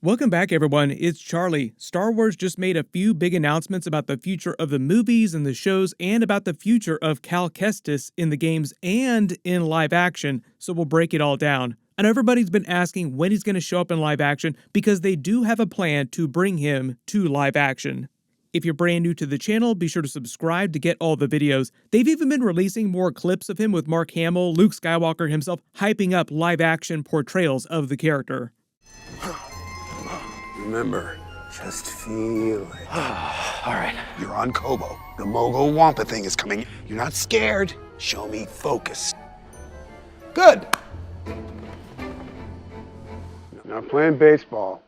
Welcome back, everyone. It's Charlie. Star Wars just made a few big announcements about the future of the movies and the shows and about the future of Cal Kestis in the games and in live action, so we'll break it all down. I know everybody's been asking when he's going to show up in live action because they do have a plan to bring him to live action. If you're brand new to the channel, be sure to subscribe to get all the videos. They've even been releasing more clips of him with Mark Hamill, Luke Skywalker himself, hyping up live action portrayals of the character. Remember, just feel it. All right. You're on Kobo. The Mogul Wampa thing is coming. You're not scared. Show me focus. Good. Not playing baseball.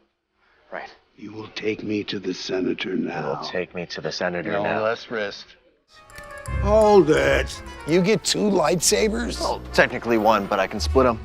Right. You will take me to the senator now. You'll take me to the senator No now. less risk. Hold it. You get 2 lightsabers? Well, technically 1, but I can split them.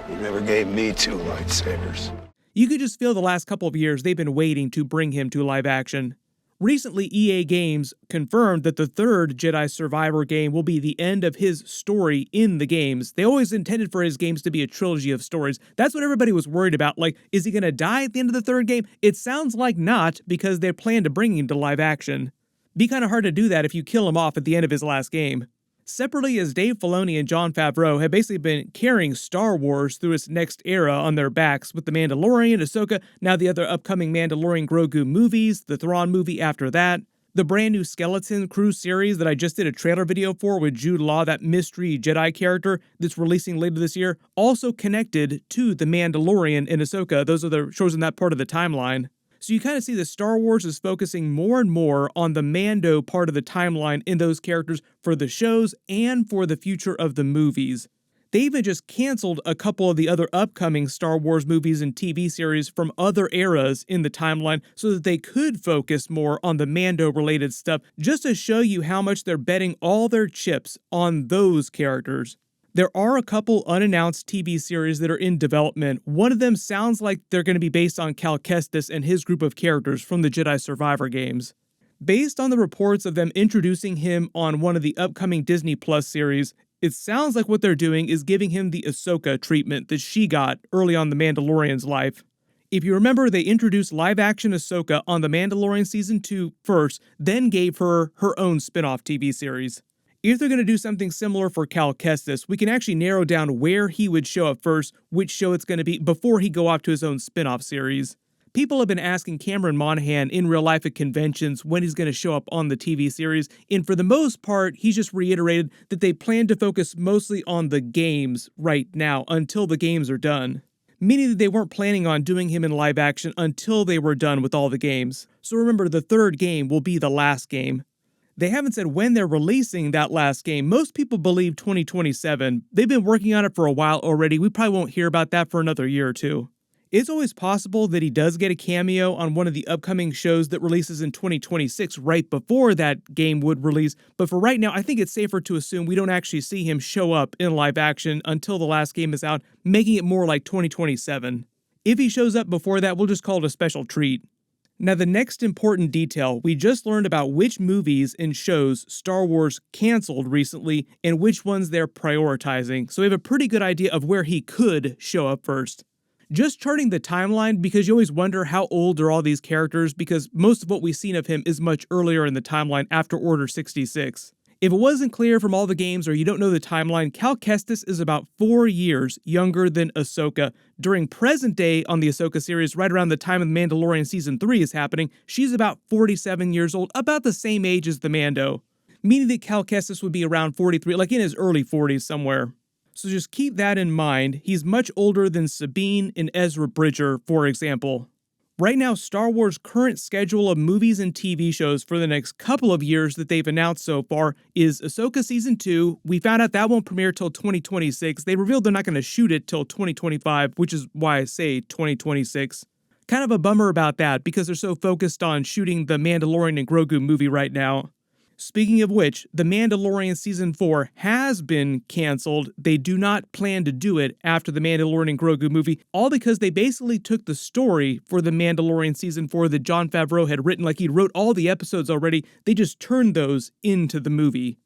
You never gave me 2 lightsabers. You could just feel the last couple of years they've been waiting to bring him to live action. Recently, EA Games confirmed that the 3rd Jedi Survivor game will be the end of his story in the games. They always intended for his games to be a trilogy of stories. That's what everybody was worried about. Like, is he going to die at the end of the 3rd game? It sounds like not, because they plan to bring him to live action. Be kind of hard to do that if you kill him off at the end of his last game. Separately, as Dave Filoni and Jon Favreau have basically been carrying Star Wars through its next era on their backs with The Mandalorian, Ahsoka, now the other upcoming Mandalorian Grogu movies, the Thrawn movie after that, the brand new Skeleton Crew series that I just did a trailer video for with Jude Law, that mystery Jedi character that's releasing later this year, also connected to The Mandalorian and Ahsoka. Those are the shows in that part of the timeline. So you kind of see that Star Wars is focusing more and more on the Mando part of the timeline in those characters for the shows and for the future of the movies. They even just canceled a couple of the other upcoming Star Wars movies and TV series from other eras in the timeline so that they could focus more on the Mando-related stuff, just to show you how much they're betting all their chips on those characters. There are a couple unannounced TV series that are in development. One of them sounds like they're going to be based on Cal Kestis and his group of characters from the Jedi Survivor games. Based on the reports of them introducing him on one of the upcoming Disney Plus series, it sounds like what they're doing is giving him the Ahsoka treatment that she got early on The Mandalorian's life. If you remember, they introduced live-action Ahsoka on The Mandalorian Season 2 first, then gave her her own spin-off TV series. If they're going to do something similar for Cal Kestis, we can actually narrow down where he would show up first, which show it's going to be, before he go off to his own spin-off series. People have been asking Cameron Monaghan in real life at conventions when he's going to show up on the TV series, and for the most part, he's just reiterated that they plan to focus mostly on the games right now until the games are done. Meaning that they weren't planning on doing him in live action until they were done with all the games. So remember, the 3rd game will be the last game. They haven't said when they're releasing that last game. Most people believe 2027. They've been working on it for a while already. We probably won't hear about that for another year or 2. It's always possible that he does get a cameo on one of the upcoming shows that releases in 2026 right before that game would release, but for right now, I think it's safer to assume we don't actually see him show up in live action until the last game is out, making it more like 2027. If he shows up before that, we'll just call it a special treat. Now, the next important detail, we just learned about which movies and shows Star Wars canceled recently and which ones they're prioritizing, so we have a pretty good idea of where he could show up first. Just charting the timeline, because you always wonder how old are all these characters, because most of what we've seen of him is much earlier in the timeline after Order 66. If it wasn't clear from all the games or you don't know the timeline, Cal Kestis is about 4 years younger than Ahsoka. During present day on the Ahsoka series, right around the time of The Mandalorian Season 3 is happening, she's about 47 years old, about the same age as the Mando. Meaning that Cal Kestis would be around 43, like in his early 40s somewhere. So just keep that in mind. He's much older than Sabine and Ezra Bridger, for example. Right now, Star Wars' current schedule of movies and TV shows for the next couple of years that they've announced so far is Ahsoka Season 2. We found out that won't premiere till 2026. They revealed they're not going to shoot it till 2025, which is why I say 2026. Kind of a bummer about that, because they're so focused on shooting the Mandalorian and Grogu movie right now. Speaking of which, The Mandalorian Season 4 has been canceled. They do not plan to do it after The Mandalorian and Grogu movie, all because they basically took the story for The Mandalorian Season 4 that Jon Favreau had written, like he wrote all the episodes already, they just turned those into the movie.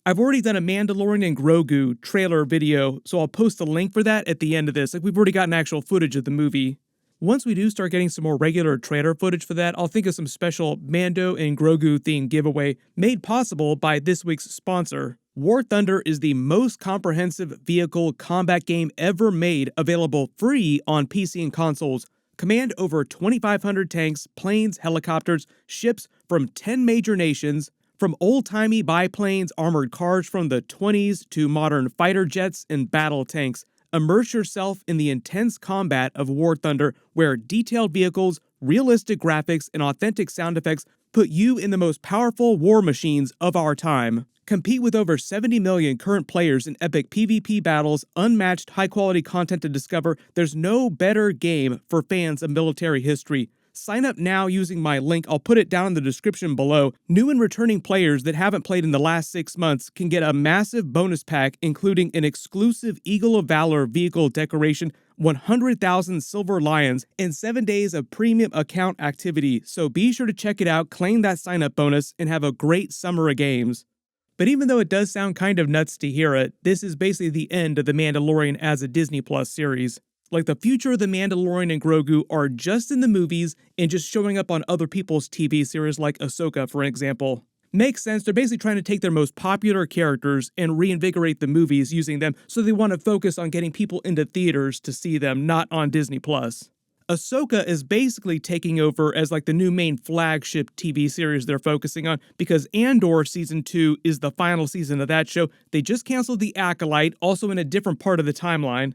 I've already done a Mandalorian and Grogu trailer video, so I'll post a link for that at the end of this. We've already gotten actual footage of the movie. Once we do start getting some more regular trailer footage for that, I'll think of some special Mando and Grogu themed giveaway made possible by this week's sponsor. War Thunder is the most comprehensive vehicle combat game ever made, available free on PC and consoles. Command over 2,500 tanks, planes, helicopters, ships from 10 major nations, from old-timey biplanes, armored cars from the 20s to modern fighter jets and battle tanks. Immerse yourself in the intense combat of War Thunder, where detailed vehicles, realistic graphics, and authentic sound effects put you in the most powerful war machines of our time. Compete with over 70 million current players in epic PvP battles, unmatched high-quality content to discover. There's no better game for fans of military history. Sign up now using my link. I'll put it down in the description below. New and returning players that haven't played in the last 6 months can get a massive bonus pack, including an exclusive Eagle of Valor vehicle decoration, 100,000 silver lions, and 7 days of premium account activity. So be sure to check it out, claim that sign-up bonus, and have a great summer of games. But even though it does sound kind of nuts to hear it, this is basically the end of The Mandalorian as a Disney Plus series. The future of The Mandalorian and Grogu are just in the movies and just showing up on other people's TV series like Ahsoka, for example. Makes sense, they're basically trying to take their most popular characters and reinvigorate the movies using them, so they want to focus on getting people into theaters to see them, not on Disney+. Ahsoka is basically taking over as the new main flagship TV series they're focusing on, because Andor Season 2 is the final season of that show. They just canceled The Acolyte, also in a different part of the timeline.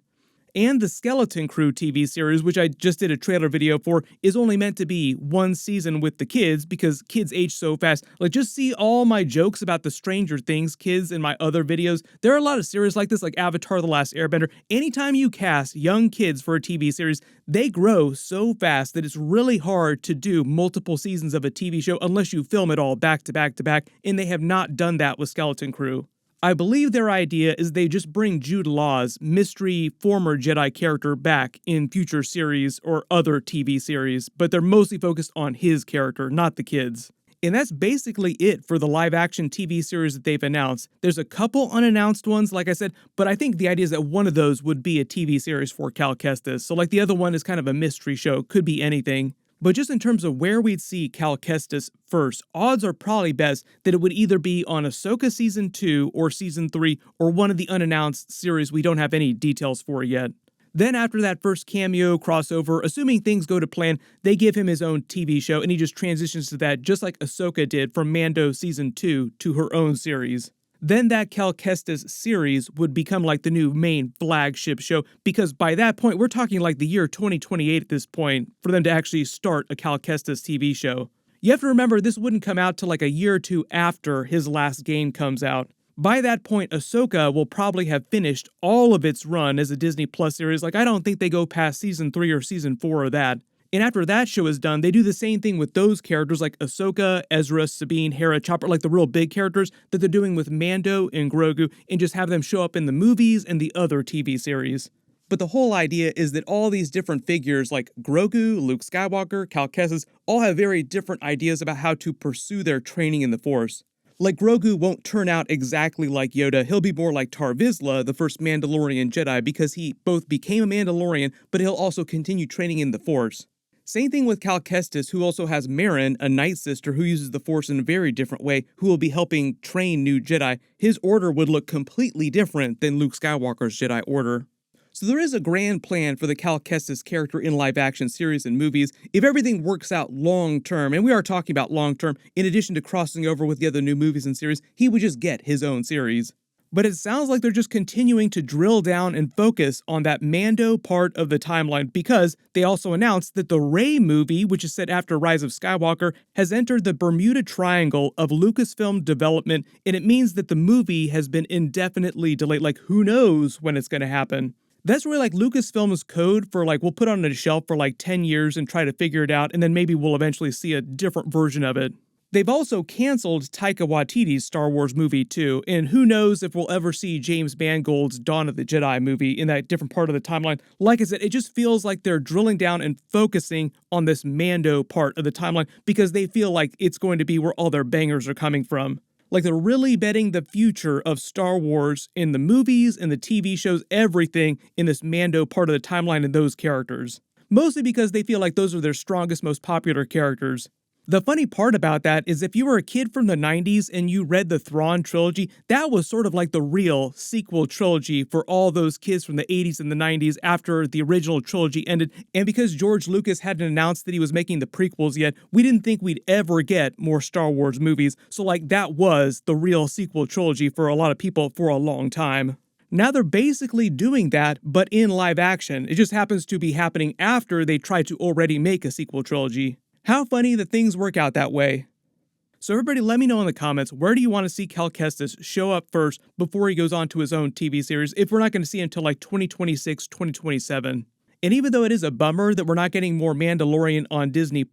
And the Skeleton Crew TV series, which I just did a trailer video for, is only meant to be one season with the kids because kids age so fast. Just see all my jokes about the Stranger Things kids in my other videos. There are a lot of series like this, like Avatar: The Last Airbender. Anytime you cast young kids for a TV series, they grow so fast that it's really hard to do multiple seasons of a TV show unless you film it all back to back to back, and they have not done that with Skeleton Crew. I believe their idea is they just bring Jude Law's mystery former Jedi character back in future series or other TV series, but they're mostly focused on his character, not the kids. And that's basically it for the live-action TV series that they've announced. There's a couple unannounced ones, like I said, but I think the idea is that one of those would be a TV series for Cal Kestis. So the other one is kind of a mystery show, could be anything. But just in terms of where we'd see Cal Kestis first, odds are probably best that it would either be on Ahsoka Season 2 or Season 3 or one of the unannounced series we don't have any details for yet. Then after that first cameo crossover, assuming things go to plan, they give him his own TV show and he just transitions to that just like Ahsoka did from Mando Season 2 to her own series. Then that Cal Kestis series would become the new main flagship show, because by that point, we're talking the year 2028 at this point for them to actually start a Cal Kestis TV show. You have to remember, this wouldn't come out till a year or two after his last game comes out. By that point, Ahsoka will probably have finished all of its run as a Disney Plus series. I don't think they go past Season 3 or Season 4 of that. And after that show is done, they do the same thing with those characters like Ahsoka, Ezra, Sabine, Hera, Chopper, the real big characters that they're doing with Mando and Grogu, and just have them show up in the movies and the other TV series. But the whole idea is that all these different figures like Grogu, Luke Skywalker, Cal Kestis, all have very different ideas about how to pursue their training in the Force. Grogu won't turn out exactly like Yoda, he'll be more like Tar Vizsla, the first Mandalorian Jedi, because he both became a Mandalorian, but he'll also continue training in the Force. Same thing with Cal Kestis, who also has Wren, a Nightsister who uses the Force in a very different way, who will be helping train new Jedi. His order would look completely different than Luke Skywalker's Jedi Order. So there is a grand plan for the Cal Kestis character in live-action series and movies if everything works out long-term, and we are talking about long-term. In addition to crossing over with the other new movies and series, he would just get his own series. But it sounds like they're just continuing to drill down and focus on that Mando part of the timeline, because they also announced that the Rey movie, which is set after Rise of Skywalker, has entered the Bermuda Triangle of Lucasfilm development, and it means that the movie has been indefinitely delayed. Who knows when it's going to happen. That's really Lucasfilm's code for we'll put it on a shelf for 10 years and try to figure it out, and then maybe we'll eventually see a different version of it. They've also canceled Taika Waititi's Star Wars movie too, and who knows if we'll ever see James Mangold's Dawn of the Jedi movie in that different part of the timeline. Like I said, it just feels like they're drilling down and focusing on this Mando part of the timeline because they feel like it's going to be where all their bangers are coming from. Like they're really betting the future of Star Wars in the movies, in the TV shows, everything in this Mando part of the timeline and those characters. Mostly because they feel like those are their strongest, most popular characters. The funny part about that is if you were a kid from the 90s and you read the Thrawn trilogy, that was sort of like the real sequel trilogy for all those kids from the 80s and the 90s after the original trilogy ended. And because George Lucas hadn't announced that he was making the prequels yet, we didn't think we'd ever get more Star Wars movies. So like that was the real sequel trilogy for a lot of people for a long time. Now they're basically doing that, but in live action. It just happens to be happening after they tried to already make a sequel trilogy. How funny that things work out that way. So everybody let me know in the comments, where do you want to see Cal Kestis show up first before he goes on to his own TV series, if we're not going to see him until like 2026, 2027. And even though it is a bummer that we're not getting more Mandalorian on Disney+,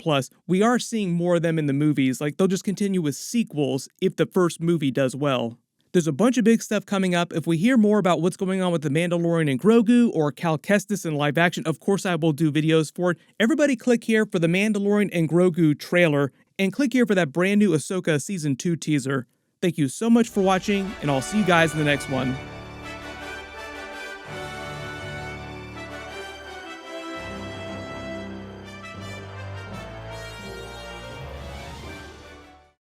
we are seeing more of them in the movies. Like they'll just continue with sequels if the first movie does well. There's a bunch of big stuff coming up. If we hear more about what's going on with the Mandalorian and Grogu or Cal Kestis in live action, of course I will do videos for it. Everybody click here for the Mandalorian and Grogu trailer, and click here for that brand new Ahsoka Season 2 teaser. Thank you so much for watching, and I'll see you guys in the next one.